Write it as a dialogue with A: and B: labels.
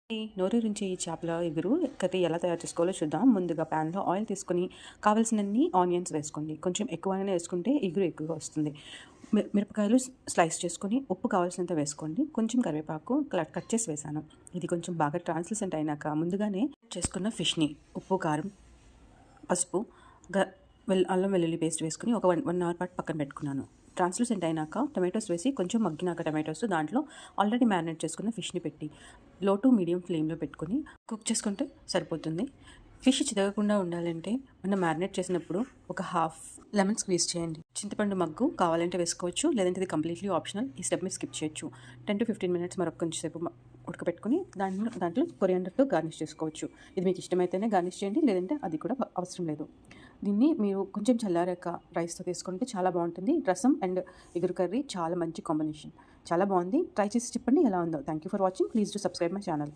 A: ఈ నోరూరించి ఈ చేపల ఇగురు కర్రీ ఎలా తయారు చేసుకోవాలో చూద్దాం. ముందుగా ప్యాన్‌లో ఆయిల్ తీసుకొని కావాల్సినన్ని ఆనియన్స్ వేసుకోండి. కొంచెం ఎక్కువగానే వేసుకుంటే ఇగురు ఎక్కువగా వస్తుంది. మిరపకాయలు స్లైస్ చేసుకొని ఉప్పు కావాల్సినంత వేసుకోండి. కొంచెం కరివేపాకు కట్ చేసి వేశాను. ఇది కొంచెం బాగా ట్రాన్స్‌లూసెంట్ అయినాక ముందుగానే చేసుకున్న ఫిష్‌ని ఉప్పు, కారం, పసుపు, గ అల్లం వెల్లుల్లి పేస్ట్ వేసుకొని ఒక 1 అవర్ పాటు పక్కన పెట్టుకున్నాను. ట్రాన్స్లూసెంట్ అయినాక టొమాటోస్ వేసి కొంచెం మగ్గినాక టొమాటోస్ దాంట్లో ఆల్రెడీ మ్యారినేట్ చేసుకున్న ఫిష్ని పెట్టి లో టు మీడియం ఫ్లేమ్లో పెట్టుకొని కుక్ చేసుకుంటే సరిపోతుంది. ఫిష్ చితగకుండా ఉండాలంటే మనం మ్యారినేట్ చేసినప్పుడు ఒక హాఫ్ లెమన్ స్క్వీజ్ చేయండి. చింతపండు మగ్గు కావాలంటే వేసుకోవచ్చు, లేదంటే ఇది కంప్లీట్లీ ఆప్షనల్. ఈ స్టెప్ మీరు స్కిప్ చేయొచ్చు. 10 to 15 మినిట్స్ మరొక కొంచెం సేపు ఉడకబెట్టుకుని దాంట్లో కొరియాండర్తో గార్నిష్ చేసుకోవచ్చు. ఇది మీకు ఇష్టమైతేనే గార్నిష్ చేయండి, లేదంటే అది కూడా అవసరం లేదు. దీన్ని మీరు కొంచెం చల్లారాక రైస్తో తీసుకుంటే చాలా బాగుంటుంది. రసం అండ్ ఎగురు కర్రీ చాలా మంచి కాంబినేషన్. చాలా బాగుంది. ట్రై చేసి చెప్పండి ఎలా ఉందో. Thank you for watching. Please do subscribe my channel.